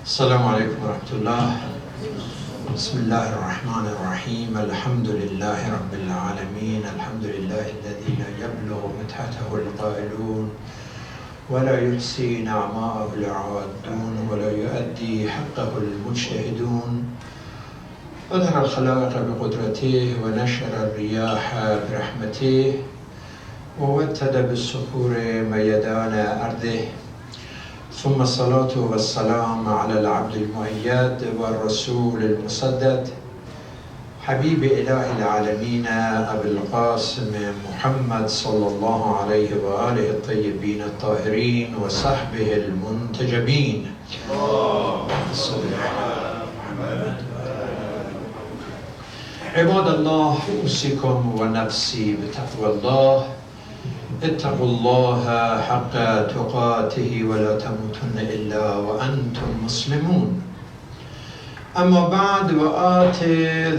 السلام عليكم ورحمة الله. بسم الله الرحمن الرحيم. الحمد لله رب العالمين. الحمد لله الذي لا يبلغ مدحته القائلون ولا يحصي نعماءه العادون ولا يؤدي حقه المجتهدون. أظهر الخلائق بقدرته ونشر الرياح برحمته ووتد بالصخور ميدان أرضه، ثم الصلاة والسلام على العبد المؤيد والرسول المسدد حبيب إله العالمين أبي القاسم محمد صلى الله عليه وآله الطيبين الطاهرين وصحبه المنتجبين. عباد الله، أوصيكم ونفسي بتقوى الله. اتقوا الله حق تقاته ولا تموتن إلا وأنتم مسلمون. أما بعد، وآت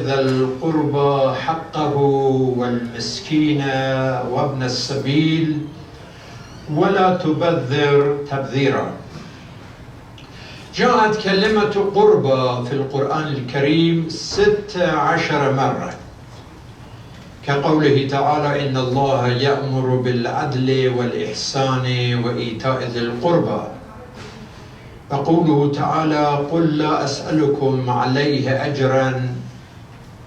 ذا القربى حقه والمسكين وابن السبيل ولا تبذر تبذيرا. جاءت كلمة قربى في القرآن الكريم 16 مرة، كقوله تعالى: إن الله يأمر بالعدل والإحسان وإيتاء ذي القربى، وقوله تعالى: قل لا أسألكم عليه أجرا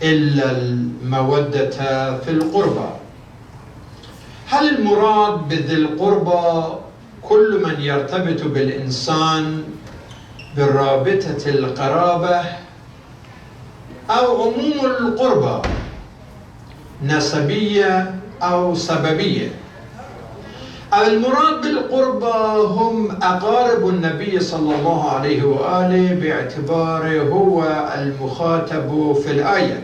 إلا المودة في القربى. هل المراد بذي القربى كل من يرتبط بالإنسان بالرابطة القرابة، أو عموم القربى نسبية أو سببية؟ المراد بالقربى هم أقارب النبي صلى الله عليه وآله باعتباره هو المخاطب في الآية،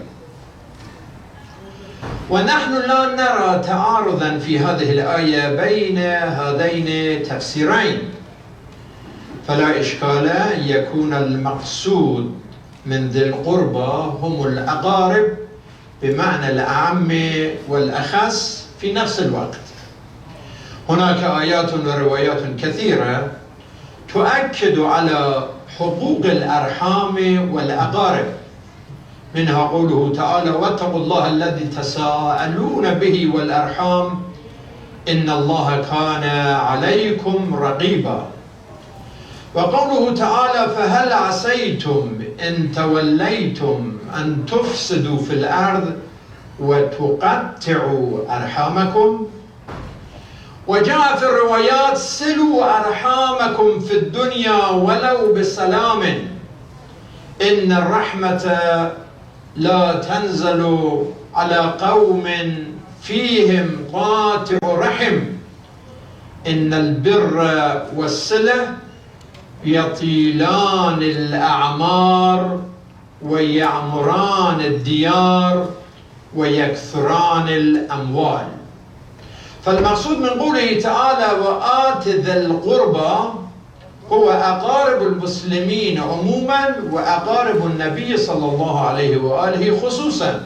ونحن لا نرى تعارضا في هذه الآية بين هذين التفسيرين، فلا إشكال أن يكون المقصود من ذي القربى هم الأقارب بمعنى الأعم والأخص في نفس الوقت. هناك آيات وروايات كثيرة تؤكد على حقوق الارحام والأقارب، منها قوله تعالى: واتقوا الله الذي تساءلون به والارحام إن الله كان عليكم رقيبا. وقوله تعالى: فهل عسيتم إن توليتم أن تفسدوا في الأرض وتقطعوا أرحامكم. وجاء في الروايات: صلوا أرحامكم في الدنيا ولو بسلام، إن الرحمة لا تنزل على قوم فيهم قاطع رحم، إن البر والصلة يطيلان الأعمار ويعمران الديار ويكثران الاموال. فالمقصود من قوله تعالى: وآت ذا القربى هو أقارب المسلمين عموما وأقارب النبي صلى الله عليه وآله خصوصا،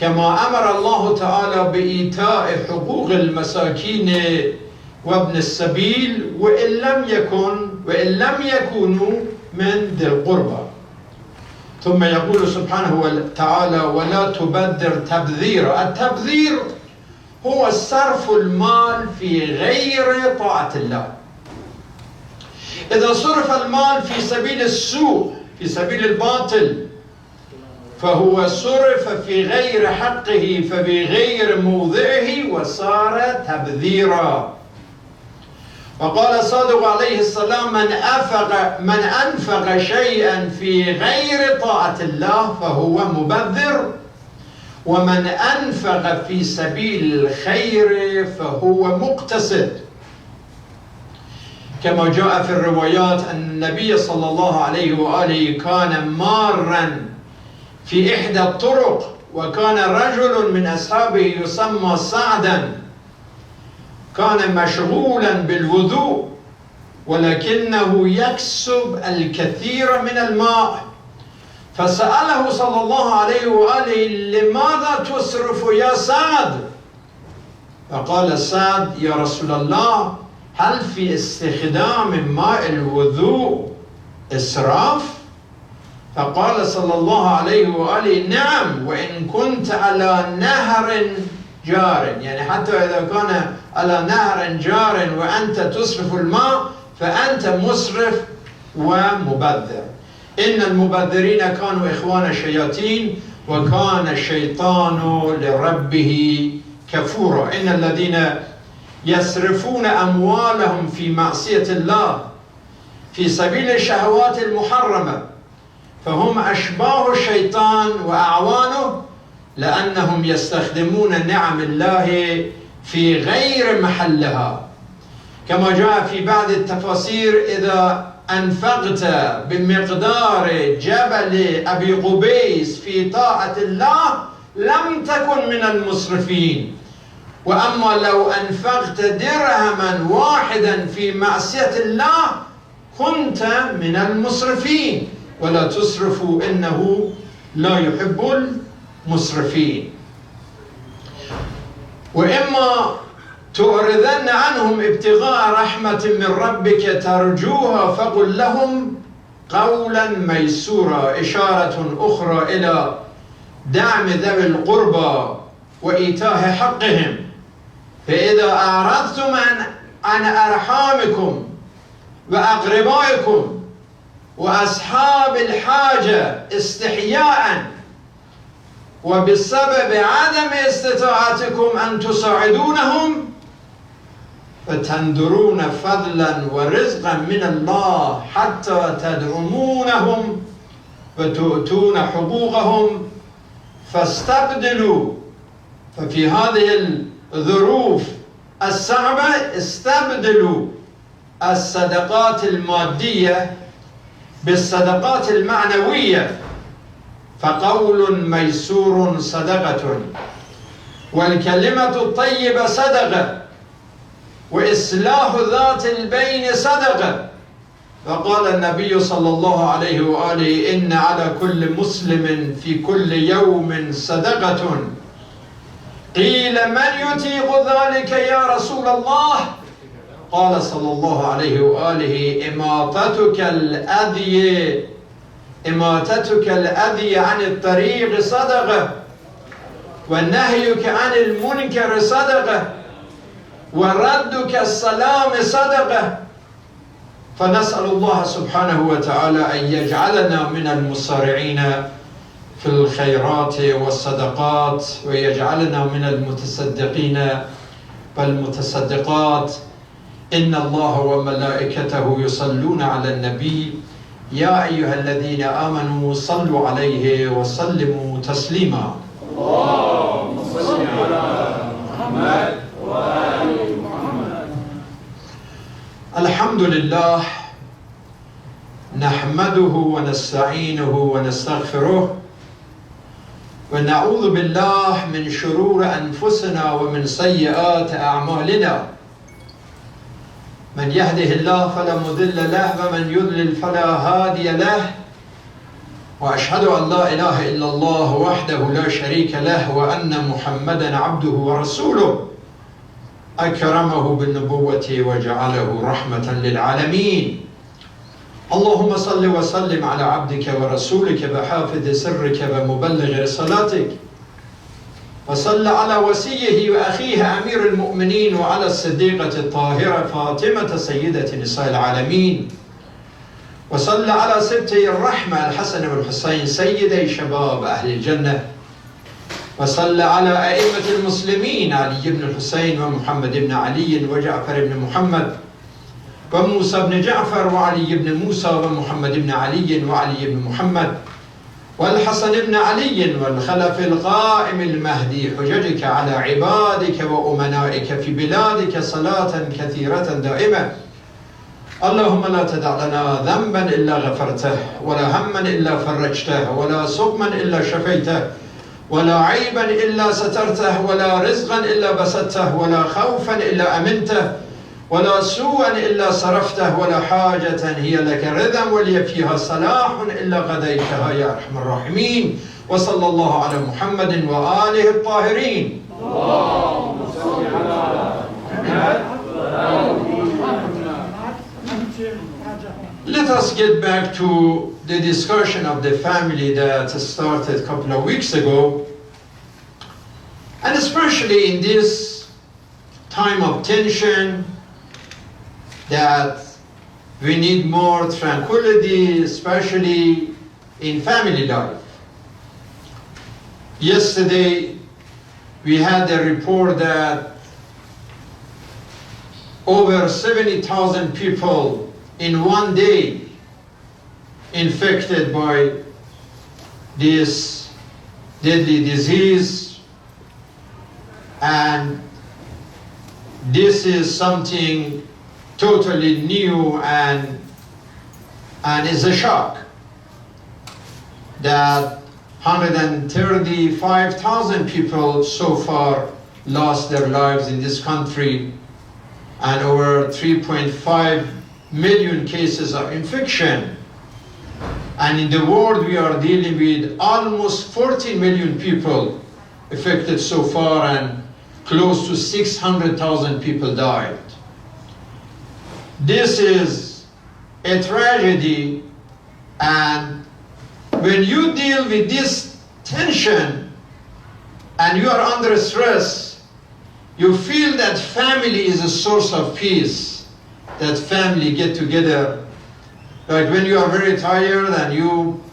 كما أمر الله تعالى بإيتاء حقوق المساكين وابن السبيل وإن لم يكونوا من ذي القربى. ثم يقول سبحانه وتعالى: ولا تبذر تبذيرا. التبذير هو صرف المال في غير طاعة الله. إذا صرف المال في سبيل السوء، في سبيل الباطل، فهو صرف في غير حقه ففي غير موضعه وصار تبذيرا. وقال الصادق عليه السلام: من أنفق شيئا في غير طاعة الله فهو مبذر، ومن أنفق في سبيل الخير فهو مقتصد. كما جاء في الروايات أن النبي صلى الله عليه وآله كان مارا في إحدى الطرق، وكان رجل من أصحابه يسمى سعدا، كان مشغولا بالوضوء ولكنه يكسب الكثير من الماء، فسأله صلى الله عليه وآله: لماذا تصرف يا سعد؟ فقال سعد: يا رسول الله، هل في استخدام ماء الوضوء إسراف؟ فقال صلى الله عليه وآله نعم، وإن كنت على نهر جار، يعني حتى إذا كان على نهر جار وأنت تصرف الماء فأنت مسرف ومبذر. إن المبذرين كانوا إخوان الشياطين وكان الشيطان لربه كفورا. إن الذين يسرفون أموالهم في معصية الله في سبيل الشهوات المحرمة فهم أشباه الشيطان وأعوانه، لأنهم يستخدمون نعم الله في غير محلها. كما جاء في بعض التفاسير إذا أنفقت بمقدار جبل أبي قبيس في طاعة الله لم تكن من المسرفين، وأما لو أنفقت درهما واحدا في معصية الله كنت من المسرفين. ولا تسرفوا إنه لا يحب المسرفين. وإما تعرضن عنهم ابتغاء رحمة من ربك ترجوها فقل لهم قولا ميسورا، إشارة أخرى إلى دعم ذوي القربى وإيتاء حقهم. فإذا أعرضتم عن أرحامكم وأقربائكم وأصحاب الحاجة استحياء وبسبب عدم استطاعتكم أن تساعدونهم فتندرون فضلا ورزقا من الله حتى تدعمونهم وتؤتون حقوقهم فاستبدلوا. ففي هذه الظروف الصعبة استبدلوا الصدقات المادية بالصدقات المعنوية، فقول ميسور صدقة، والكلمة الطيبة صدقة، وإصلاح ذات البين صدقة. فقال النبي صلى الله عليه وآله إن على كل مسلم في كل يوم صدقة. قيل من يطيق ذلك يا رسول الله؟ قال صلى الله عليه وآله إماتتك الأذى عن الطريق صدقة، ونهيك عن المنكر صدقة، وردك السلام صدقة. فنسأل الله سبحانه وتعالى أن يجعلنا من المسارعين في الخيرات والصدقات، ويجعلنا من المتصدقين والمتصدقات. إن الله وملائكته يصلون على النبي يا أيها الذين آمنوا صلوا عليه وسلموا تسليما. اللهم صل على محمد وآل محمد. الحمد لله نحمده ونستعينه ونستغفره ونعوذ بالله من شرور أنفسنا ومن سيئات أعمالنا. من يهده الله فلا مضل له ومن يضلل فلا هادي له، وأشهد أن لا إله إلا الله وحده لا شريك له وأن محمدا عبده ورسوله أكرمه بالنبوة وجعله رحمة للعالمين. اللهم صل وسلم على عبدك ورسولك وحافظ سرك ومبلغ رسالتك، وصل على وصيه وأخيه أمير المؤمنين وعلى الصديقة الطاهرة فاطمة سيدة نساء العالمين، وصل على سبتي الرحمة الحسن والحسين سيدي شباب أهل الجنة، وصل على أئمة المسلمين علي بن الحسين ومحمد بن علي وجعفر بن محمد وموسى بن جعفر وعلي بن موسى ومحمد بن علي وعلي بن محمد والحسن بن علي والخلف القائم المهدي حججك على عبادك وأمنائك في بلادك صلاة كثيرة دائمة. اللهم لا تدع لنا ذنبا إلا غفرته، ولا هما إلا فرجته، ولا سقما إلا شفيته، ولا عيبا إلا سترته، ولا رزقا إلا بسطته، ولا خوفا إلا أمنته، ولا سوءا إلا صرفته، ولا حاجة هي لك رضا ولي فيها صلاح إلا قضيتها يا أرحم الراحمين. وصلى الله على محمد وآله الطاهرين. اللهم صل على محمد وآل محمد. Let us get back to the discussion of the family that started a couple of weeks ago. And especially in this time of tension, that we need more tranquility, especially in family life. Yesterday, we had a report that over 70,000 people in one day infected by this deadly disease, and this is something totally new and is a shock that 135,000 people so far lost their lives in this country, and over 3.5 million cases of infection. And in the world, we are dealing with almost 40 million people affected so far, and close to 600,000 people died. This is a tragedy, and when you deal with this tension and you are under stress, you feel that family is a source of peace, that family get together. Like when you are very tired and you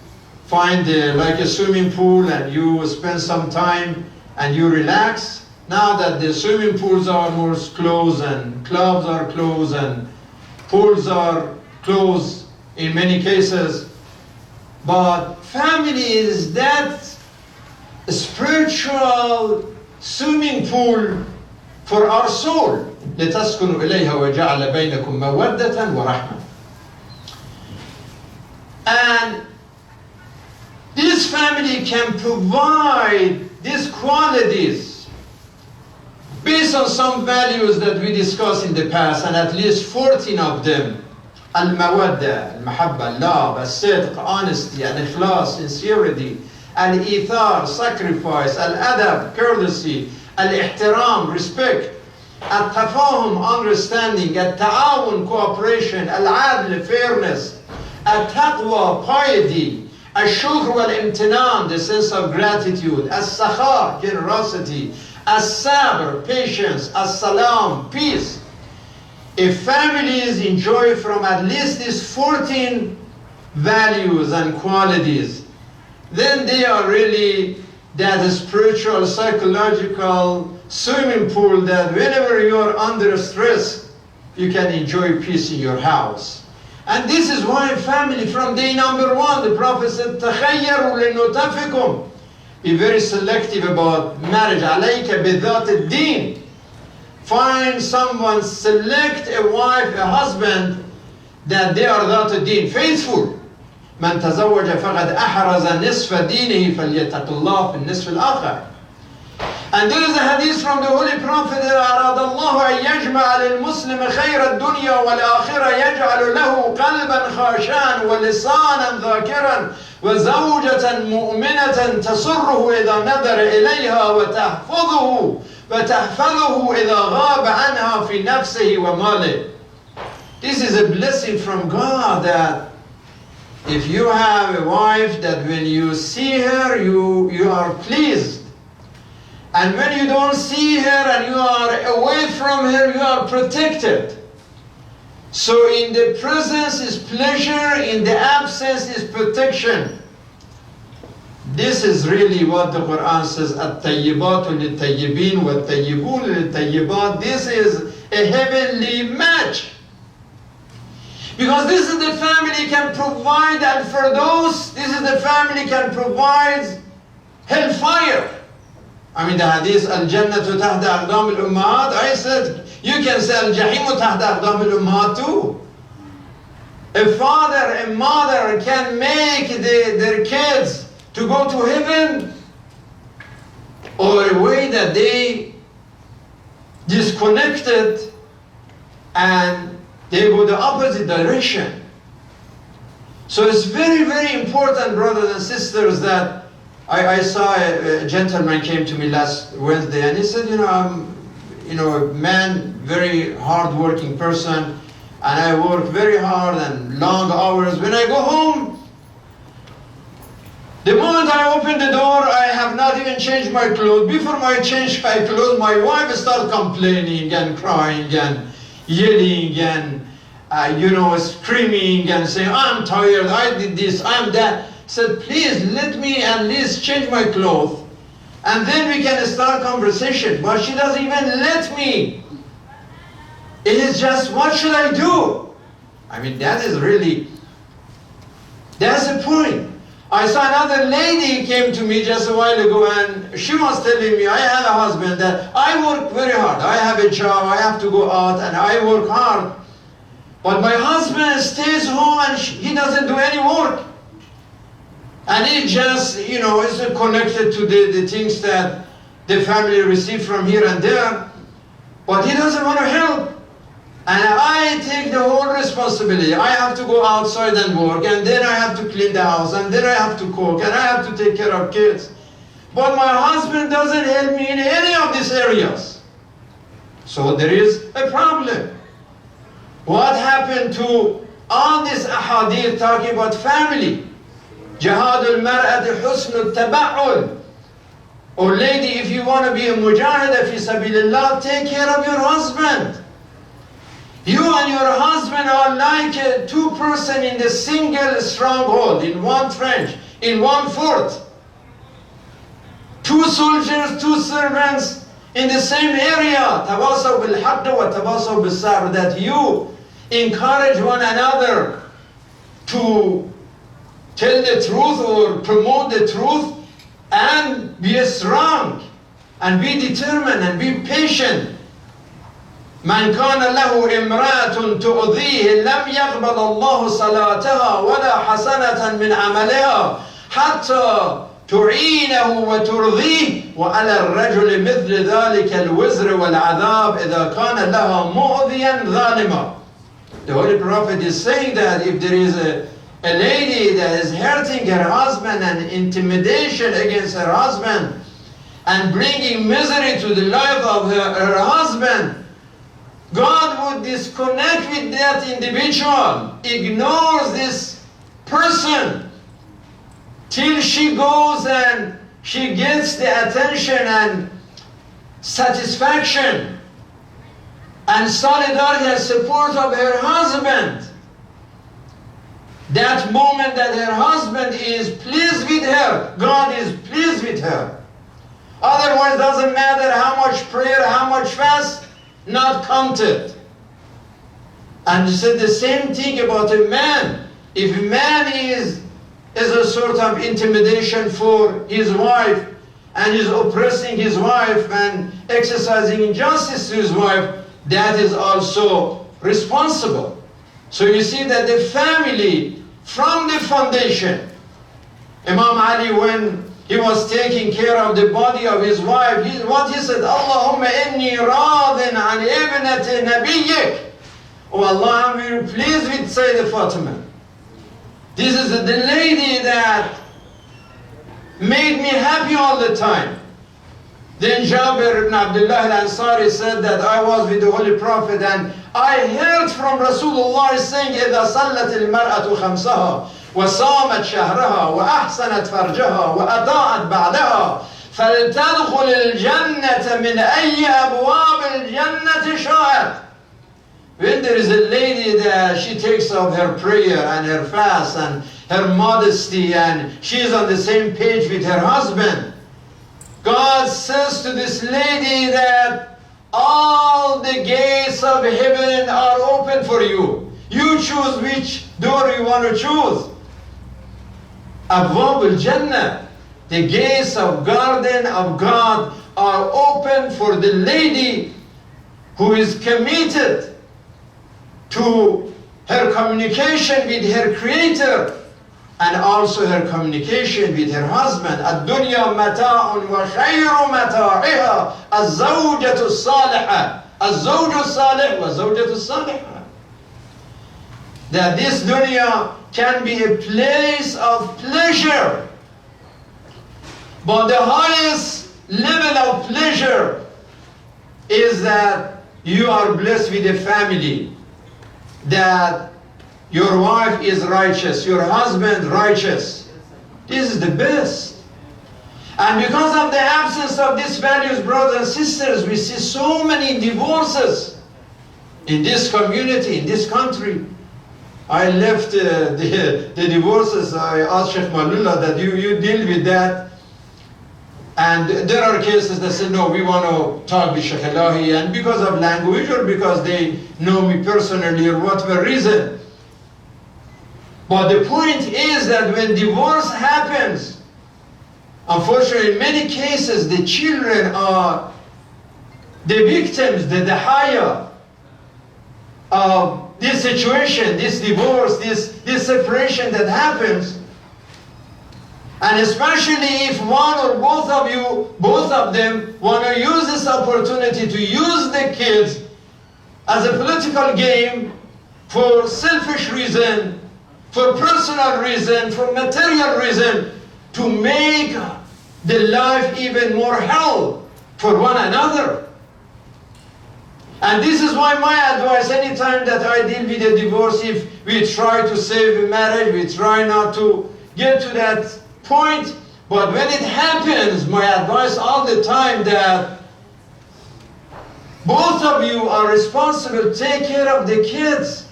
find like a swimming pool and you spend some time and you relax. Now that the swimming pools are more closed and clubs are closed and pools are closed in many cases, but family is that spiritual swimming pool for our soul. لتسكنوا إليها وجعل بينكم مودة ورحمة. And this family can provide these qualities based on some values that we discussed in the past, and at least 14 of them. المودة, المحبة, love, الصدق, honesty, الإخلاص, sincerity, الإيثار, sacrifice, الأدب, courtesy, الاحترام, respect, التفاهم, understanding, التعاون, cooperation, العدل, fairness, التقوى, piety, الشكر والامتنان, the sense of gratitude, السخاء, generosity, الصبر, patience, السلام, peace. If families enjoy from at least these 14 values and qualities, then they are really that spiritual, psychological swimming pool that whenever you are under stress, you can enjoy peace in your house. And this is why family, from day number one, the Prophet said, تَخَيَّرُوا لِنُطَفِكُمْ. Be very selective about marriage. عَلَيْكَ بِذَاتِ الدِّينِ. Find someone, select a wife, a husband, that they are ذات الدين, faithful. من تزوج فقد أحرز نصف دينه فليتق الله في النصف الآخر. And there is a hadith from the Holy Prophet that أراد الله أن يجمع للمسلم خير الدنيا والآخرة يجعل له قلبا خاشعا ولسانا ذاكرا وزوجة مؤمنة تسره إذا نظر إليها وتحفظه إذا غاب عنها في نفسه وماله. This is a blessing from God, that if you have a wife that when you see her, you are pleased. And when you don't see her and you are away from her, you are protected. So in the presence is pleasure, in the absence is protection. This is really what the Quran says, الطيبات للطيبين والطيبون للطيبات. This is a heavenly match. Because this is the family can provide, and for those, this is the family can provide hellfire. I mean the hadith, al-jannatu tahta aqdam al-ummahat. I said, you can say al-jahimu tahta aqdam al-ummahat too. A father, a mother can make their kids to go to heaven, or a way that they disconnected and they go the opposite direction. So it's very, very important, brothers and sisters, that I saw a gentleman came to me last Wednesday, and he said, I'm a man, very hard-working person, and I work very hard and long hours. When I go home, the moment I open the door, I have not even changed my clothes. Before I change my clothes, my wife starts complaining and crying and yelling and screaming and saying, I'm tired, I did this, I'm that. I said, please let me at least change my clothes, and then we can start conversation. But she doesn't even let me. It is just, what should I do? I mean, that's the point. I saw another lady came to me just a while ago, and she was telling me, I have a husband that I work very hard. I have a job, I have to go out, and I work hard. But my husband stays home and he doesn't do any work. And he just, is connected to the things that the family receive from here and there. But he doesn't want to help. And I take the whole responsibility. I have to go outside and work, and then I have to clean the house, and then I have to cook, and I have to take care of kids. But my husband doesn't help me in any of these areas. So there is a problem. What happened to all this ahadith talking about family? Jihad al-mar'ati husn al-taba'ul. Or lady, if you want to be a mujahida fi sabilillah, take care of your husband. You and your husband are like two persons in the single stronghold, in one trench, in one fort. Two soldiers, two servants in the same area. Tawasaw bil-haqq wa tawasaw bil-sabr. That you encourage one another to tell the truth or promote the truth, and be strong and be determined and be patient. من كان له امرأة تؤذيه لم يقبل الله صلاتها ولا حسنة من عملها حتى تعينه وترضيه وعلى الرجل مثل ذلك الوزر والعذاب إذا كان لها مؤذيا ظالما. The Holy Prophet is saying that if there is a lady that is hurting her husband and intimidation against her husband and bringing misery to the life of her husband, God would disconnect with that individual, ignores this person till she goes and she gets the attention and satisfaction and solidarity and support of her husband. That moment that her husband is pleased with her, God is pleased with her. Otherwise, doesn't matter how much prayer, how much fast, not counted. And he said the same thing about a man. If a man is a sort of intimidation for his wife and is oppressing his wife and exercising injustice to his wife, that is also responsible. So you see that the family, from the foundation, Imam Ali, when he was taking care of the body of his wife, what he said, Allahumma inni radin an ibnati nabiyyik. Oh Allah, I'm very pleased with Sayyidah Fatima. This is the lady that made me happy all the time. Then Jabir ibn Abdullah al-Ansari said that I was with the Holy Prophet and I heard from Rasulullah saying, إِذَا صَلَّتِ الْمَرْأَةُ خَمْسَهَا وصامت شهرها وأحسنت فرجها وأطاعت بعدها فلتدخل الجنة من أي أبواب الجنة شاءت. When there is a lady that she takes off her prayer and her fast and her modesty and she is on the same page with her husband, God says to this lady that all the gates of heaven are open for you. You choose which door you want to choose. Abwab al-Jannah, the gates of garden of God are open for the lady who is committed to her communication with her Creator and also her communication with her husband. الدنيا متاع وخير متاعها الزوجة الصالحة الزوج الصالح والزوجة الصالحة. That this dunya can be a place of pleasure, but the highest level of pleasure is that you are blessed with a family that your wife is righteous, your husband righteous. This is the best. And because of the absence of these values, brothers and sisters, we see so many divorces in this community, in this country. I left the divorces. I asked Sheikh Malullah that you deal with that. And there are cases that say, no, we want to talk with Sheikh Elahi, and because of language or because they know me personally or whatever reason. But the point is that when divorce happens, unfortunately, in many cases, the children are the victims, the dahaya of this situation, this divorce, this separation that happens. And especially if one or both of them want to use this opportunity to use the kids as a political game for selfish reason, for personal reason, for material reason, to make the life even more hell for one another. And this is why my advice, anytime that I deal with a divorce, if we try to save a marriage, we try not to get to that point. But when it happens, my advice all the time that both of you are responsible, take care of the kids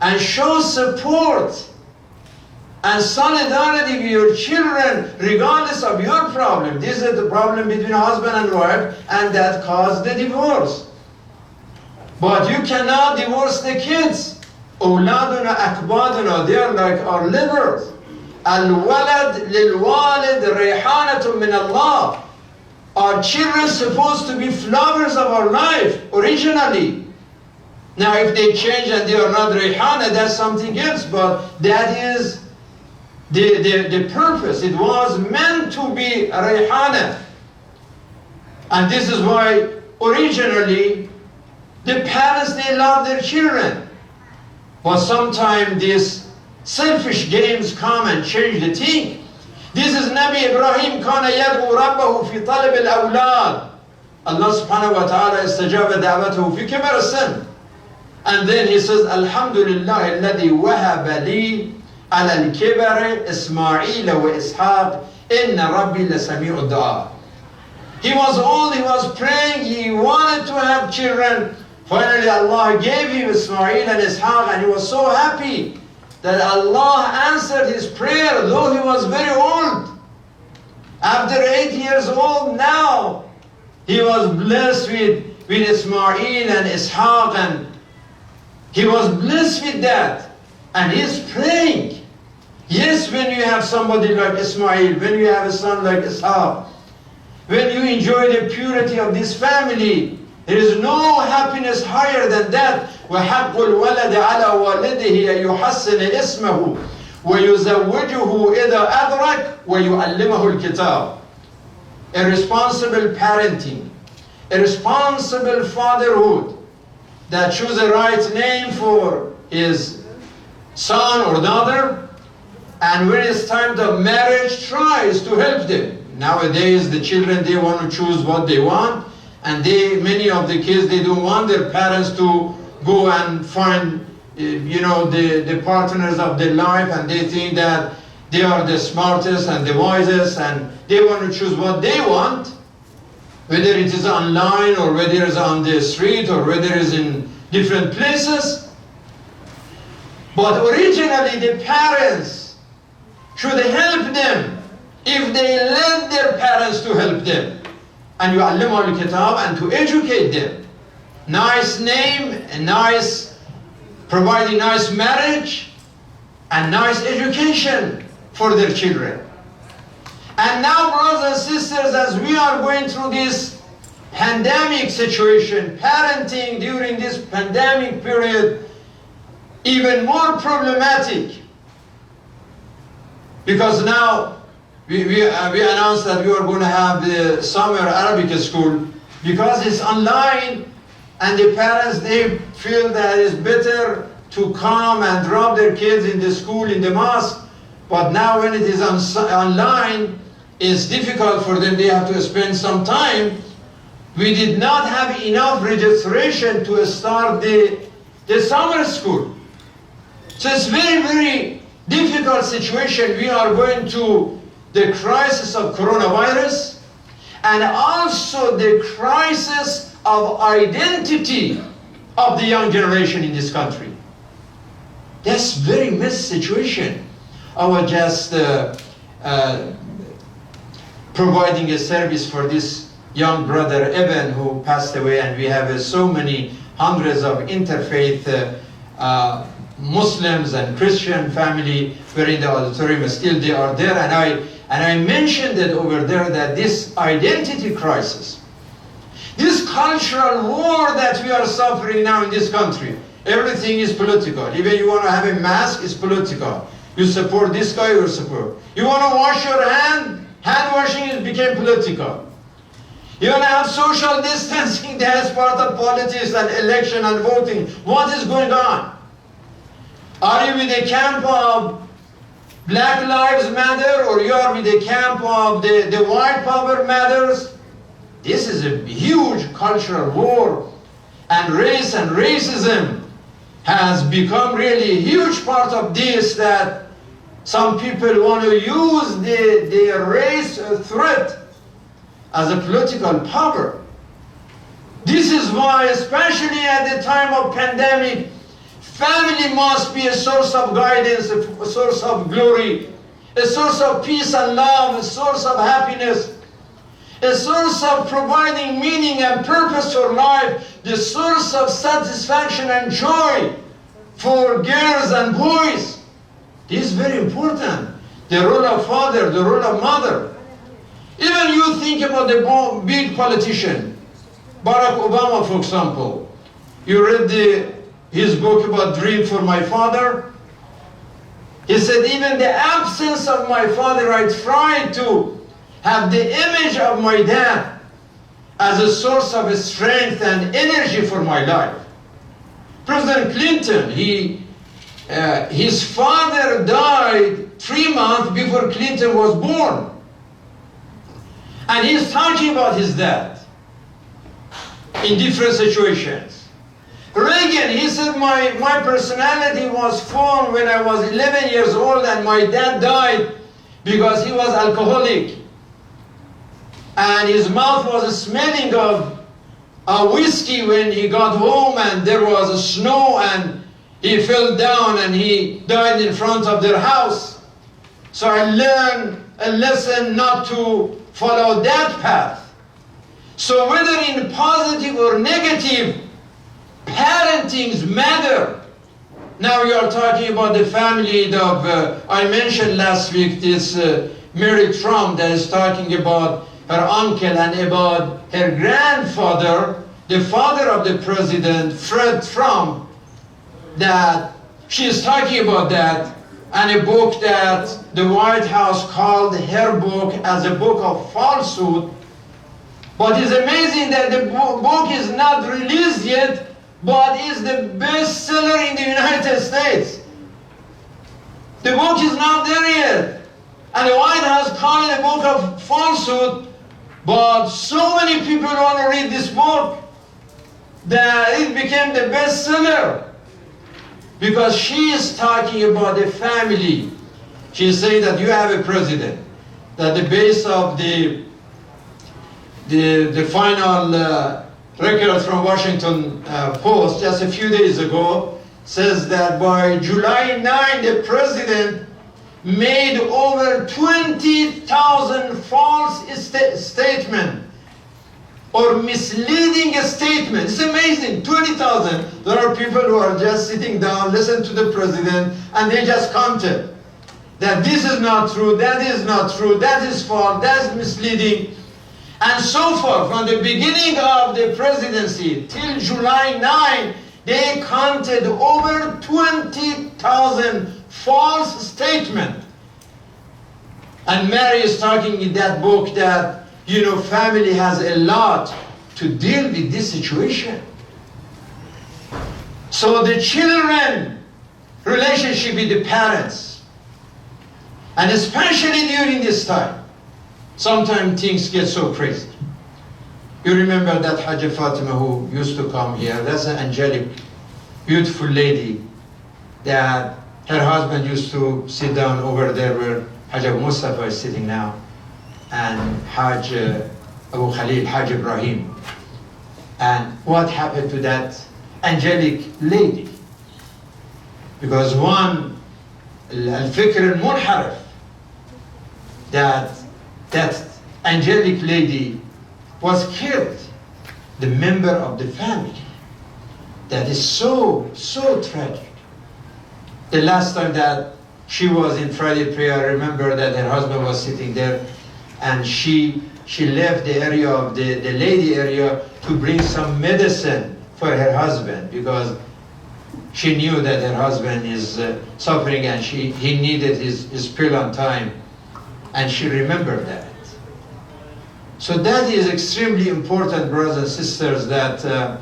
and show support and solidarity with your children regardless of your problem. This is the problem between husband and wife, and that caused the divorce. But you cannot divorce the kids. أولادنا أكبادنا, they are like our livers. الولد للوالد ريحانة من الله. Our children are supposed to be flowers of our life originally. Now if they change and they are not rayhana, that's something else, but that is the purpose. It was meant to be rayhana. And this is why originally the parents, they love their children. But sometimes these selfish games come and change the thing. This is Nabi Ibrahim كان يدعو ربه في طلب الأولاد. Allah subhanahu wa ta'ala استجاب دعوته في كبر السن. And then he says, الحمد لله الذي وهب لي على الكبر إسماعيل وإسحاق إن ربي لسميع الدعاء. He was old, he was praying, he wanted to have children. Finally Allah gave him Ismail and Ishaq, and he was so happy that Allah answered his prayer, though he was very old. After 8 years old now, he was blessed with Ismail and Ishaq, and he was blessed with that. And he's praying. Yes, when you have somebody like Ismail, when you have a son like Ishaq, when you enjoy the purity of this family, there is no happiness higher than that. وَحَقُّ الْوَلَدِ عَلَى وَالِدِهِ أَن يُحَسِّنَ اسْمَهُ وَيُزَوِّجُهُ إِذَا أَدْرَكَ وَيُعَلِّمَهُ الْكِتَابَ. A responsible parenting, a responsible fatherhood that choose the right name for his son or daughter, and when it's time to marriage, tries to help them. Nowadays, the children, they want to choose what they want, and many of the kids, they don't want their parents to go and find, the partners of their life, and they think that they are the smartest and the wisest, and they want to choose what they want, whether it is online or whether it is on the street or whether it is in different places. But originally, the parents should help them if they let their parents to help them. And يُعَلِّمُهُ الْكِتَابَ, and to educate them. Nice name, providing nice marriage, and nice education for their children. And now, brothers and sisters, as we are going through this pandemic situation, parenting during this pandemic period, even more problematic. Because now, we announced that we are going to have the summer Arabic school, because it's online, and the parents, they feel that it's better to come and drop their kids in the school, in the mosque. But now when it is online, it's difficult for them. They have to spend some time. We did not have enough registration to start the the summer school. So it's very, very difficult situation. We are going to the crisis of coronavirus and also the crisis of identity of the young generation in this country. That's very messed situation. I was just providing a service for this young brother Evan who passed away, and we have so many hundreds of interfaith Muslims and Christian family were in the auditorium. Still they are there, and I mentioned it over there that this identity crisis, this cultural war that we are suffering now in this country, everything is political. Even you want to have a mask, it's political. You support this guy, you support. You want to wash your hand washing became political. You want to have social distancing, that's part of politics and election and voting. What is going on? Are you with the camp of Black Lives Matter, or you are with the camp of the white power matters? This is a huge cultural war, and race and racism has become really a huge part of this, that some people want to use the race threat as a political power. This is why, especially at the time of pandemic, family must be a source of guidance, a source of glory, a source of peace and love, a source of happiness, a source of providing meaning and purpose for life, the source of satisfaction and joy for girls and boys. This is very important. The role of father, the role of mother. Even you think about the big politician, Barack Obama, for example. You read his book about Dream for My Father. He said, even the absence of my father, I tried to have the image of my dad as a source of strength and energy for my life. President Clinton, his father died 3 months before Clinton was born. And he's talking about his dad in different situations. Reagan, he said, my personality was formed when I was 11 years old, and my dad died because he was alcoholic. And his mouth was smelling of whiskey when he got home, and there was snow, and he fell down and he died in front of their house. So I learned a lesson not to follow that path. So whether in positive or negative, parentings matter. Now you are talking about the family of, I mentioned last week this Mary Trump that is talking about her uncle and about her grandfather, the father of the president, Fred Trump, that she is talking about that, and a book that the White House called her book as a book of falsehood. But it's amazing that the book is not released yet, but is the bestseller in the United States. The book is not there yet. And the White House called it a book of falsehood, but so many people want to read this book that it became the bestseller. Because she is talking about the family. She is saying that you have a president, that the base of the final record from Washington Post just a few days ago says that by July 9, the president made over 20,000 false statements or misleading statements. It's amazing, 20,000. There are people who are just sitting down, listen to the president, and they just counted that this is not true, that is not true, that is false, that's misleading. And so forth, from the beginning of the presidency till July 9, they counted over 20,000 false statements. And Mary is talking in that book that, you know, family has a lot to deal with this situation. So the children relationship with the parents, and especially during this time, sometimes things get so crazy. You remember that Hajj Fatima who used to come here, that's an angelic beautiful lady that her husband used to sit down over there where Hajj Abu Mustafa is sitting now, and Hajj Abu Khalil, Hajj Ibrahim. And what happened to that angelic lady? Because one, al-fikr al-munharif, that angelic lady was killed, the member of the family. That is so tragic. The last time that she was in Friday prayer, I remember that her husband was sitting there, and she left the area of the lady area to bring some medicine for her husband, because she knew that her husband is suffering and he needed his pill on time, and she remembered that. So that is extremely important, brothers and sisters, that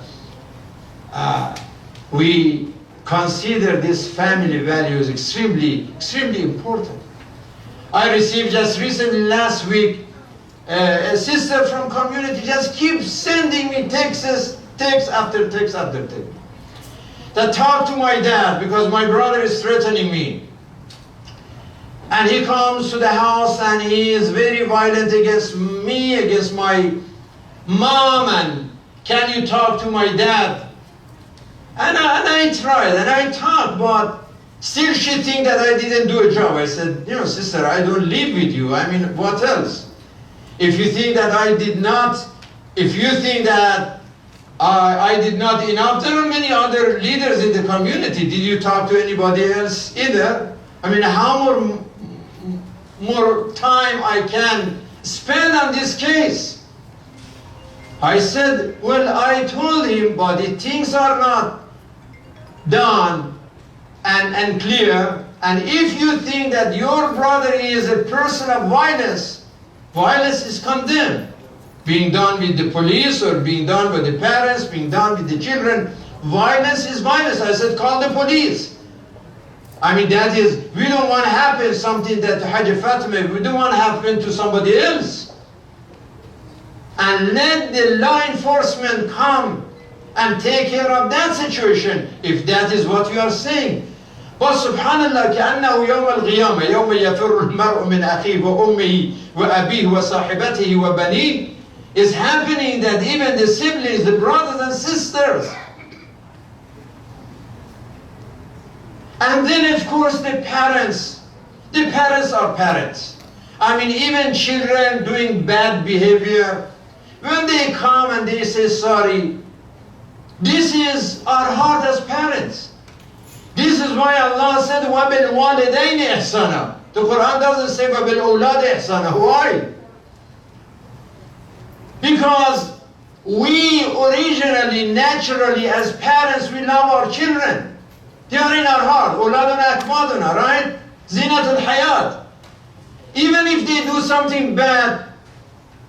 we consider this family values extremely important. I received just recently, last week, a sister from community just keeps sending me text after text after text. That talk to my dad because my brother is threatening me. And he comes to the house and he is very violent against me, against my mom, and can you talk to my dad? And I tried and I talked, but still she thinks that I didn't do a job. I said, you know, sister, I don't live with you. I mean, what else? If you think that I did not, if you think that I did not enough, there are many other leaders in the community. Did you talk to anybody else either? I mean, how more time I can spend on this case? I said, well, I told him, but the things are not done and clear. And if you think that your brother is a person of violence, violence is condemned. Being done with the police or being done with the parents, being done with the children, violence is violence. I said, call the police. I mean, that is, we don't want to happen something that Hajj Fatima, we don't want to happen to somebody else. And let the law enforcement come and take care of that situation, if that is what you are saying. But subhanallah, كأنه يوم القيامة يوم يفر المرء من أخيه وأمه وأبيه وصاحبته وبنيه, is happening that even the siblings, the brothers and sisters, and then of course the parents are parents. I mean, even children doing bad behavior, when they come and they say sorry, this is our heart as parents. This is why Allah said, وَبِالْوَالِدَيْنِ إِحْسَانًا. The Quran doesn't say وَبِالْأَوْلَادِ إِحْسَانًا. Why? Because we originally, naturally, as parents, we love our children. They are in our heart. أولادنا أكمادنا, right? زينة الحياة. Even if they do something bad,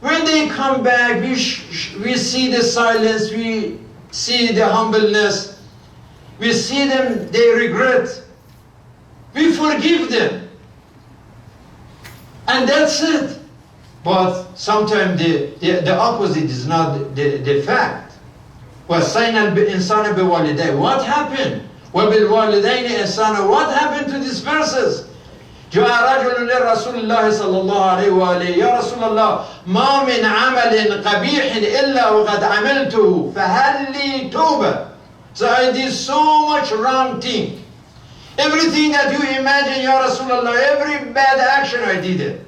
when they come back, we see the silence, we see the humbleness, we see them, they regret. We forgive them. And that's it. But sometimes the opposite is not the fact. وَصَيْنَا الْإِنسَانَ بِوَالِدَيْهِ. What happened? وَبِالْوَالِدَيْنِ إِحْسَانًا. What happened to these verses? جاء رجل لرسول الله صلى الله عليه وآله يا رسول الله ما من عمل قبيح إلا وقد عملته فهل لي توبة. So I did so much wrong thing. Everything that you imagine, Ya Rasulullah, every bad action I did it.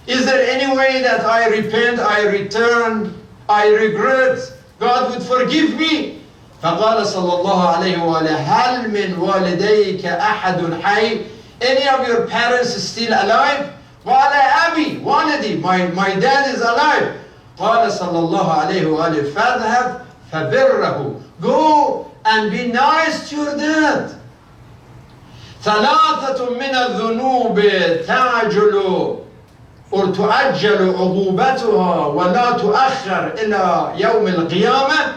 Is there any way that I repent, I return, I regret, God would forgive me? فقال صلى الله عليه وآله هل من والديك أحد حي? Any of your parents is still alive? قال أبي والدي, my dad is alive. قال صلى الله عليه وآله فاذهب فبره. Go and be nice to your dad. ثلاثة من الذنوب تعجل أو تؤجل عقوبتها ولا تؤخر إلى يوم القيامة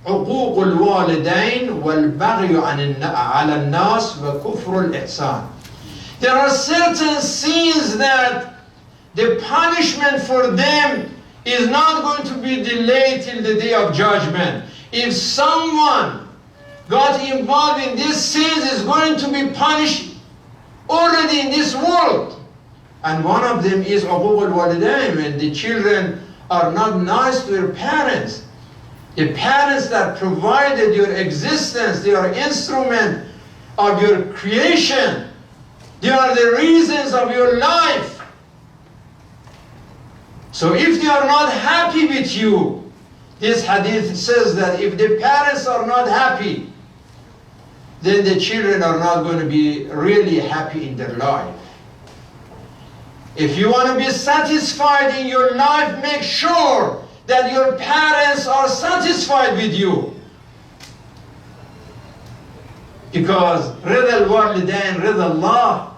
عقوق الوالدين والبغي على الناس وكفر الإحسان. There are certain sins that the punishment for them is not going to be delayed till the day of judgment. If someone got involved in these sins is going to be punished already in this world. And one of them is uquq al-walidain, when the children are not nice to their parents. The parents that provided your existence, they are instrument of your creation. They are the reasons of your life. So if they are not happy with you, this hadith says that if the parents are not happy, then the children are not going to be really happy in their life. If you want to be satisfied in your life, make sure that your parents are satisfied with you. Because Rida al-Walidain, Rida Allah,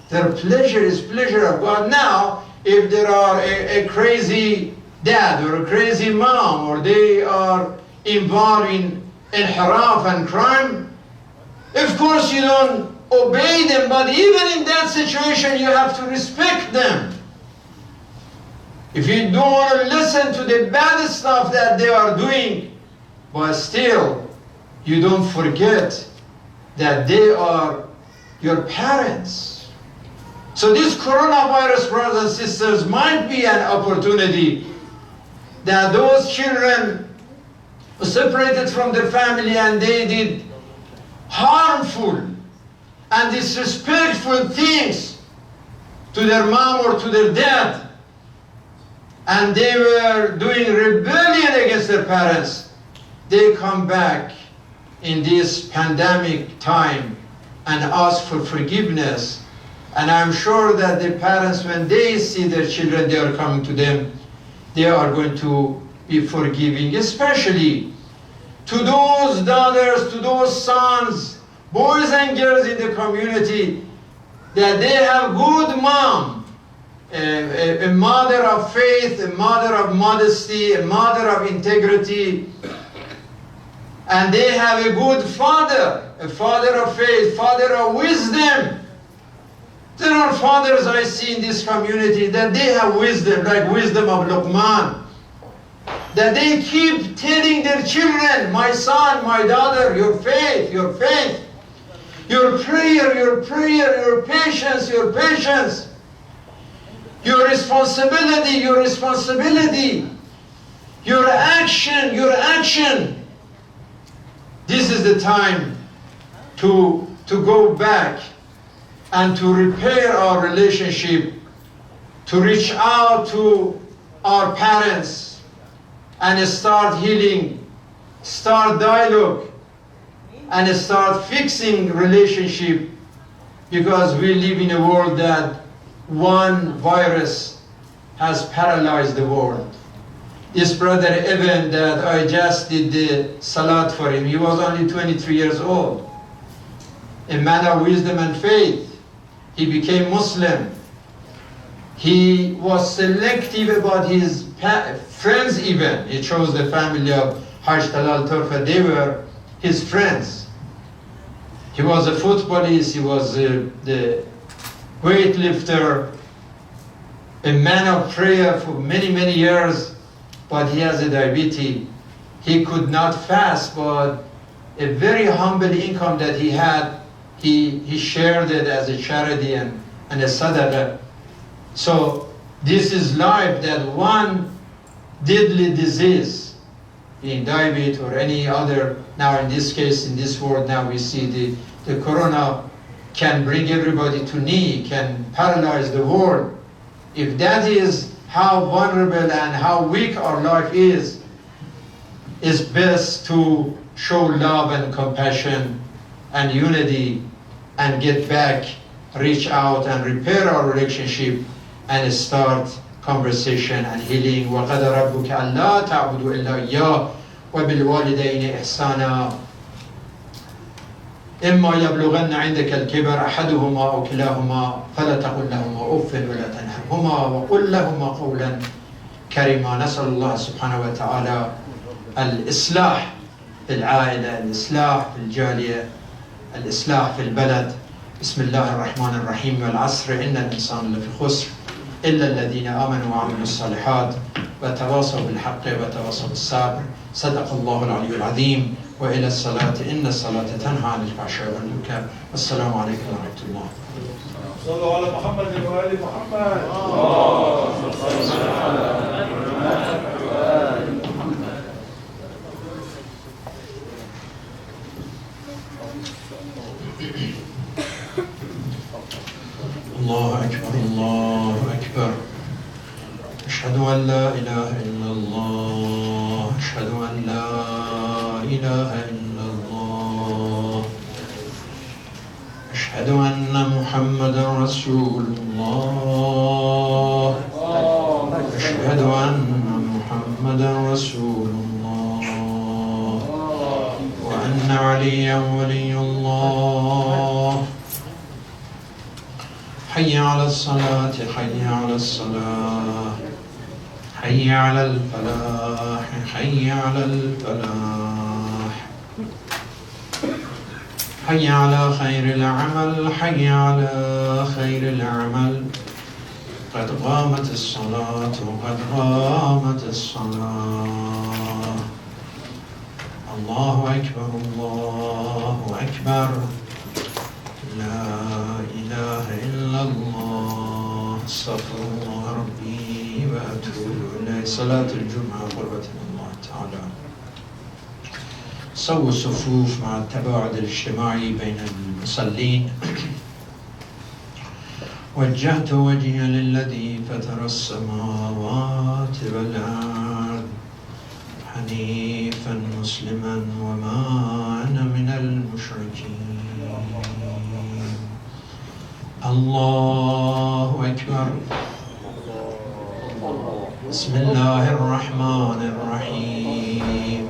their pleasure is pleasure of God. Now, if there are a crazy dad or a crazy mom, or they are involved in inhiraf and crime, of course you don't obey them, but even in that situation you have to respect them. If you don't want to listen to the bad stuff that they are doing, but still you don't forget that they are your parents. So this coronavirus, brothers and sisters, might be an opportunity that those children separated from their family and they did harmful and disrespectful things to their mom or to their dad, and they were doing rebellion against their parents, they come back in this pandemic time and ask for forgiveness. And I'm sure that the parents, when they see their children, they are coming to them, they are going to be forgiving, especially to those daughters, to those sons, boys and girls in the community, that they have good mom, a mother of faith, a mother of modesty, a mother of integrity, and they have a good father, a father of faith, father of wisdom. There are fathers I see in this community that they have wisdom, like wisdom of Luqman, that they keep telling their children, my son, my daughter, your faith, your faith, your prayer, your prayer, your patience, your patience, your responsibility, your responsibility, your action, your action. This is the time to go back and to repair our relationship, to reach out to our parents and start healing, start dialogue, and start fixing relationship, because we live in a world that one virus has paralyzed the world. This brother Evan that I just did the salat for him, he was only 23 years old, a man of wisdom and faith. He became Muslim. He was selective about his friends even. He chose the family of Hajj Talal Torfa. They were his friends. He was a footballist, he was the weightlifter, a man of prayer for many, many years, but he has a diabetes. He could not fast, but a very humble income that he had, he shared it as a charity and a sadaqah. So this is life, that one deadly disease, being diabetes or any other, now in this case, in this world now we see the corona can bring everybody to knee, can paralyze the world. If that is how vulnerable and how weak our life is, it's best to show love and compassion and unity and get back, reach out and repair our relationship and start conversation and healing. وَقَدَ رَبُّكَ أَلَّا تَعْبُدُوا إِلَّا إِيَّاهُ وَبِالْوَالِدَيْنِ إِحْسَانًا إِمَّا يَبْلُغَنَّ عِندَكَ الْكِبَرَ أَحَدُهُمَا أَوْ كِلَاهُمَا فَلَا تَقُل لَهُمَا أُفٍّ وَلَا تَنْهَرْهُمَا وَقُل لَهُمَا قَوْلًا كَرِيمًا. نسأل الله سبحانه وتعالى الإصلاح في العائلة، الإصلاح في الجالية، الإصلاح في البلد. بسم الله الرحمن الرحيم. والعصر إن الإنسان لفي خسر إلا الذين آمنوا وعملوا الصالحات وتواصوا بالحق وتواصوا بالصبر. صدق الله العلي العظيم. وإلى الصلاة، إن الصلاة تنهى عن الفحشاء والمنكر. والسلام عليكم ورحمة الله. صلوا على محمد وآل محمد. الله أكبر الله أكبر. أشهد أن لا إله إلا الله، أشهد أن لا إله إلا الله، أشهد أن محمدا رسول الله، أشهد أن محمدا رسول الله، وأن عليا ولي الله. حي على الصلاة، حي على الصلاة، حي على الفلاح، حي على الفلاح، حي على خير العمل، حي على خير العمل. قد قامت الصلاة، قد قامت الصلاة. الله أكبر الله أكبر. لا إله إلا الله. استغفر الله ربي وأتوب إليه. صلاة الجمعة قربة من الله تعالى. سووا الصفوف مع التباعد الاجتماعي بين المصلين. وجهت وجهي للذي فطر السماوات والأرض حنيفا مسلما وما أنا من المشركين. الله أكبر. بسم الله الرحمن الرحيم.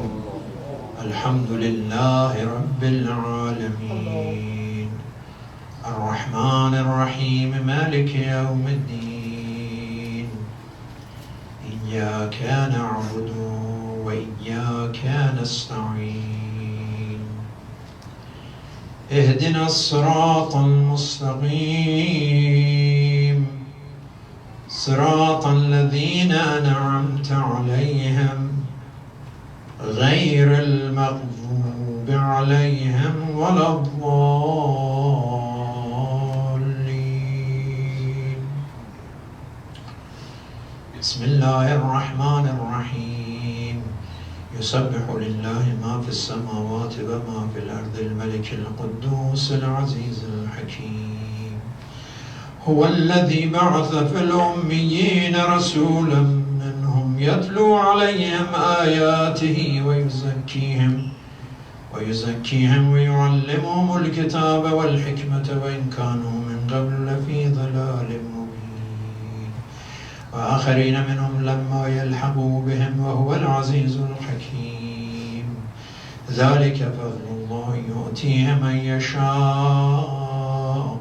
الحمد لله رب العالمين، الرحمن الرحيم، مالك يوم الدين. إياك نعبد وإياك نستعين. اهدنا الصراط المستقيم، صراط الذين أنعمت عليهم غير المغضوب عليهم ولا الضالين. بسم الله الرحمن الرحيم. يسبح لله ما في السماوات وما في الأرض، الملك القدوس العزيز الحكيم. هو الذي بعث في الأميين رسولا منهم يتلو عليهم آياته ويزكيهم ويعلمهم الكتاب والحكمة وإن كانوا من قبل لفي ضلال مبين، وآخرين منهم لما يلحقوا بهم وهو العزيز الحكيم. ذلك فضل الله يؤتيه من يشاء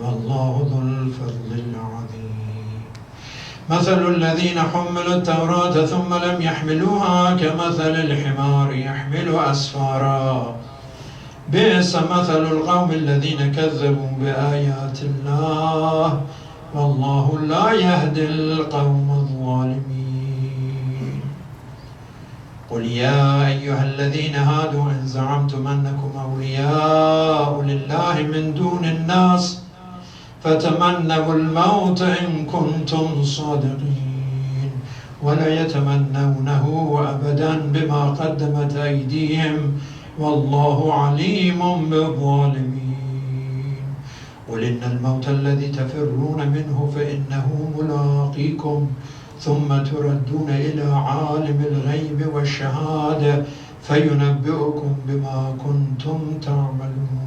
والله ذو الفضل العظيم. مثل الذين حملوا التوراة ثم لم يحملوها كمثل الحمار يحمل أسفارا، بئس مثل القوم الذين كذبوا بآيات الله والله لا يهدي القوم الظالمين. قل يا أيها الذين هادوا إن زعمتم أنكم أولياء لله من دون الناس فتمنوا الموت إن كنتم صادقين ولا يتمنونه أبدا بما قدمت أيديهم والله عليم بالظالمين. قل إن الموت الذي تفرون منه فإنه ملاقيكم ثم تردون إلى عالم الغيب والشهادة فينبئكم بما كنتم تعملون.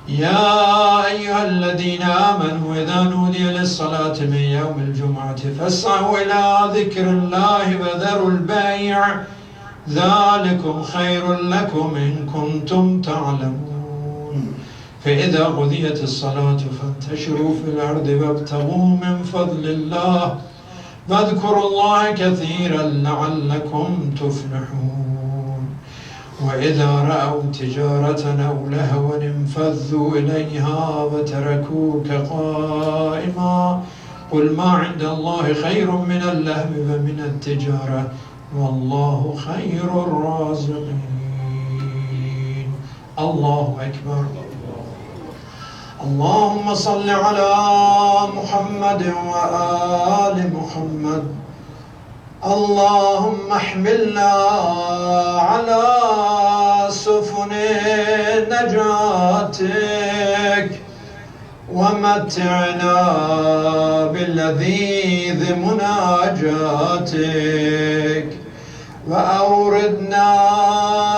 يا أيها الذين آمنوا إذا نودي للصلاة من يوم الجمعة فاسعوا إلى ذكر الله وذروا البيع ذلكم خير لكم إن كنتم تعلمون. فإذا قضيت الصلاة فانتشروا في الأرض وابتغوا من فضل الله واذكروا الله كثيرا لعلكم تفلحون. وإذا رأوا تجارة أو لهوا انفضوا إليها وتركوك قائما قل ما عند الله خير من اللهو ومن التجارة والله خير الرازقين. الله أكبر. اللهم صل على محمد وآل محمد. اللهم احملنا على سفن نجاتك ومتعنا باللذيذ مناجاتك وأوردنا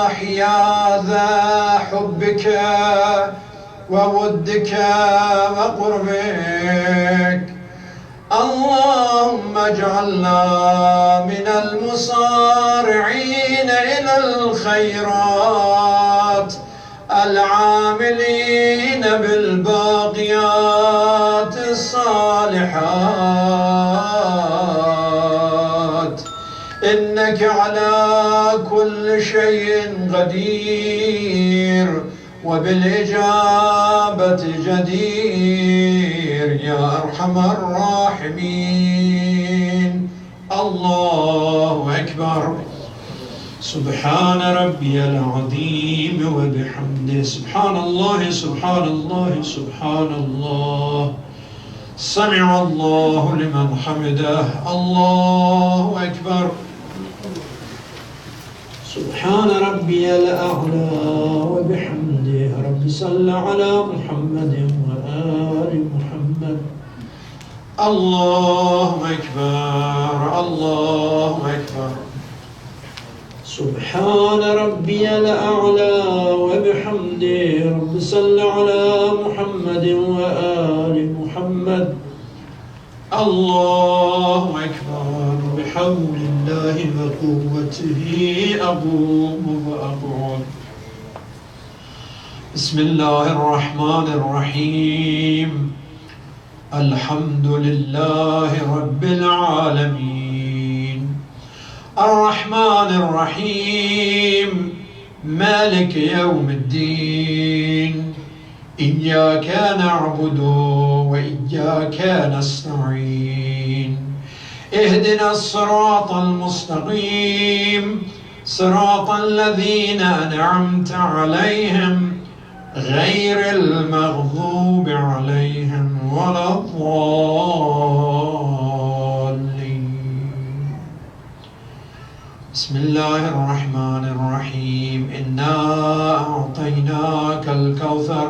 حياذ حبك وودك وقربك. اللهم اجعلنا من المصارعين إلى الخيرات العاملين بالباقيات الصالحات، إنك على كل شيء قدير وبالإجابة جدير يا أرحم الراحمين. الله أكبر. سبحان ربي العظيم وبحمده. سبحان الله سبحان الله سبحان الله. سمع الله لمن حمده. الله أكبر. سبحان ربي الأعلى وبحمده. رب صل على محمد وآل محمد. الله أكبر. الله أكبر. سبحان ربي الأعلى وبحمده. رب صل على محمد وآل محمد. الله أكبر. بحول الله وقوته أقوم وأقعد. بسم الله الرحمن الرحيم. الحمد لله رب العالمين الرحمن الرحيم مالك يوم الدين. إياك نعبد وإياك نستعين. اهدنا الصراط المستقيم صراط الذين أنعمت عليهم غير المغضوب عليهم ولا الضالين. بسم الله الرحمن الرحيم. إنا أعطيناك الكوثر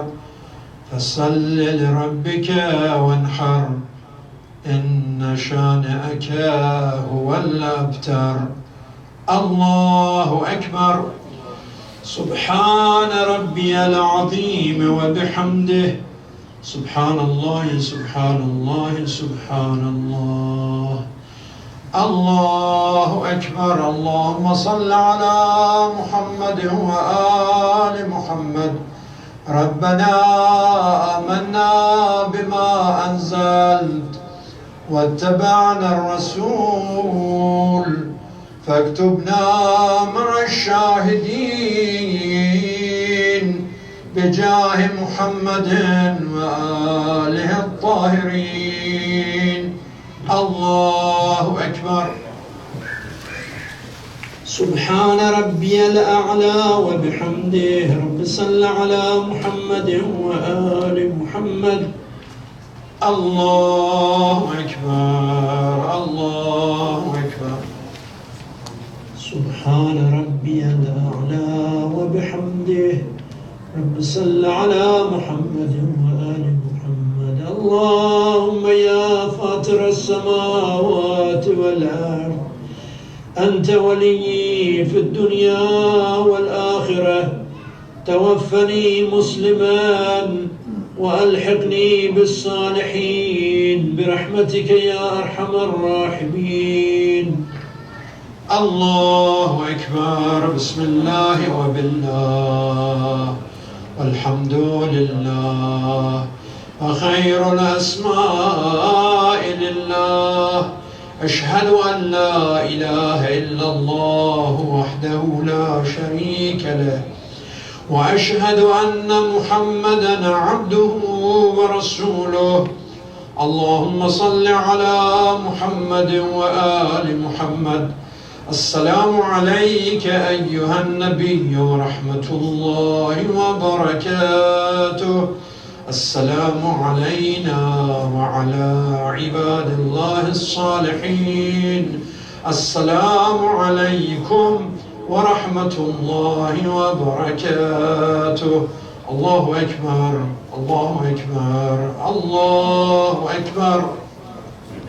فصل لربك وانحر إن شانئك هو الأبتر. الله أكبر. سبحان ربي العظيم وبحمده. سبحان الله سبحان الله سبحان الله. الله أكبر. اللهم صل على محمد وآل محمد. ربنا آمنا بما أنزلت واتبعنا الرسول فاكتبنا مع الشاهدين بجاه محمد وآله الطاهرين. الله أكبر. سبحان ربي الأعلى وبحمده. رب صل على محمد وآل محمد. الله أكبر. الله أكبر. سبحان ربي الأعلى وبحمده. رب صل على محمد وآل محمد. اللهم يا فاطر السماوات والأرض أنت ولي في الدنيا والآخرة. توفني مسلما وألحقني بالصالحين برحمتك يا أرحم الراحمين. الله أكبر. بسم الله وبالله والحمد لله وخير الأسماء لله. أشهد أن لا إله إلا الله وحده لا شريك له وأشهد أن محمدًا عبده ورسوله. اللهم صل على محمد وآل محمد. السلام عليك أيها النبي ورحمة الله وبركاته. السلام علينا وعلى عباد الله الصالحين. السلام عليكم ورحمة الله وبركاته. الله أكبر الله أكبر الله أكبر.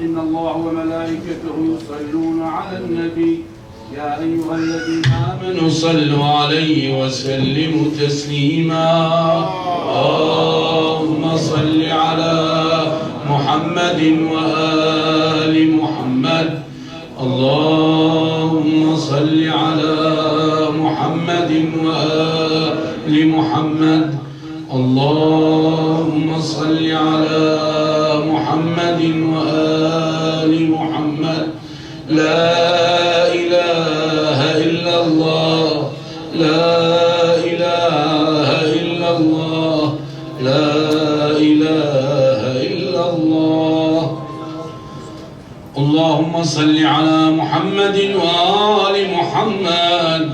إن الله وملائكته يصلون على النبي يا أيها الذين آمنوا صلوا عليه وسلموا تسليما. اللهم صل على محمد وآل محمد. اللهم صل على محمد وآل محمد. اللهم صل على محمد وآل محمد. لا إله إلا الله لا إله إلا الله لا إله إلا الله. اللهم صل على محمد وآل محمد.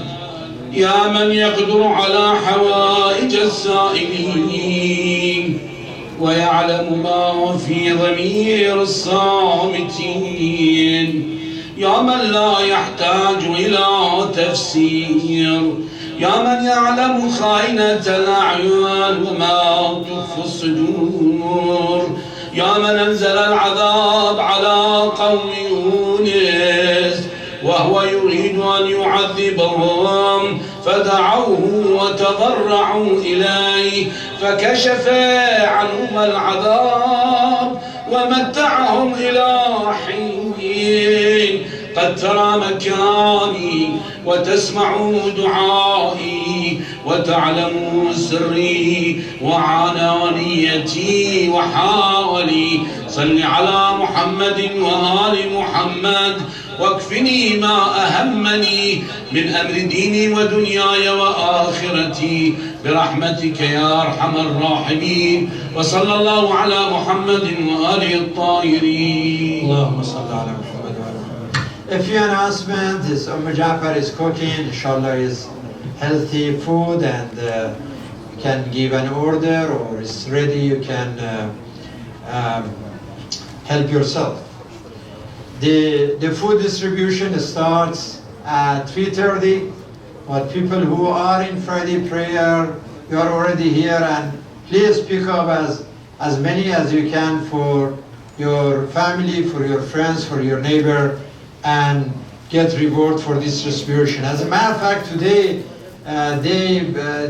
يا من يقدر على حوائج السائلين ويعلم ما في ضمير الصامتين. يا من لا يحتاج إلى تفسير. يا من يعلم خائنة الأعين وما تخفي الصدور. يا من أنزل العذاب على قوم يونس وهو يريد أن يعذبهم فدعوه وتضرعوا إليه فكشف عنهم العذاب ومتعهم إلى حين. قد ترى مكاني وتسمع دعائي وتعلم سري وعنانيتي وحالي. صل على محمد وآل محمد واكفني ما أهمني من أمر ديني ودنياي وآخرتي برحمتك يا أرحم الراحمين. وصلى الله على محمد وآله الطاهرين. اللهم صل على محمد. A few announcements. This Jafar is cooking. Inshallah is healthy food and you can give an order or it's ready. You can help yourself. The food distribution starts at 3:30. But people who are in Friday prayer, you are already here, and please pick up as many as you can for your family, for your friends, for your neighbor, and get reward for this distribution. As a matter of fact, today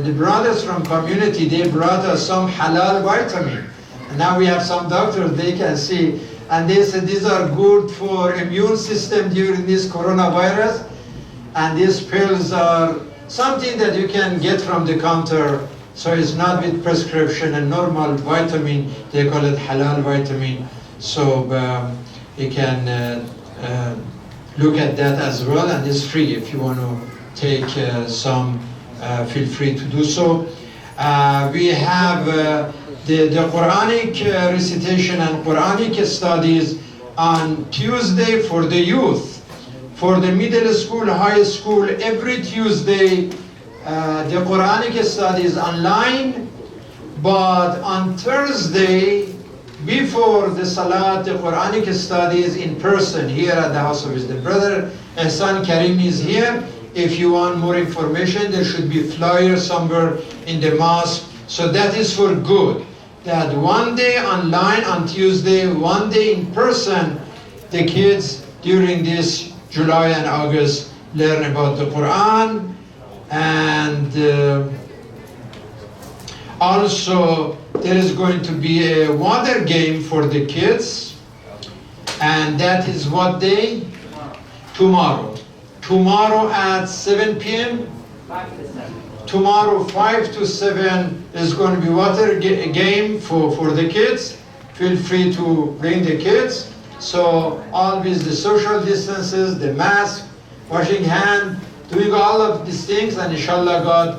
the brothers from community, they brought us some halal vitamin. And now we have some doctors, they can see, and they said these are good for immune system during this coronavirus. And these pills are something that you can get from the counter, so it's not with prescription and normal vitamin. They call it halal vitamin. So you can look at that as well, and it's free. If you want to take some, feel free to do so. We have the Quranic recitation and Quranic studies on Tuesday for the youth. For the middle school, high school, every Tuesday, the Quranic study is online, but on Thursday, before the Salat, the Quranic study is in person here at the House of Wisdom. Brother Ehsan Karim is here. If you want more information, there should be flyers somewhere in the mosque. So that is for good. That one day online on Tuesday, one day in person, the kids during this July and August learn about the Quran. And also there is going to be a water game for the kids, and that is what day? Tomorrow. Tomorrow at 7 p.m. 5 to 7. Tomorrow 5 to 7 is going to be water game for the kids. Feel free to bring the kids. So always the social distances, the mask, washing hand, doing all of these things, and inshallah God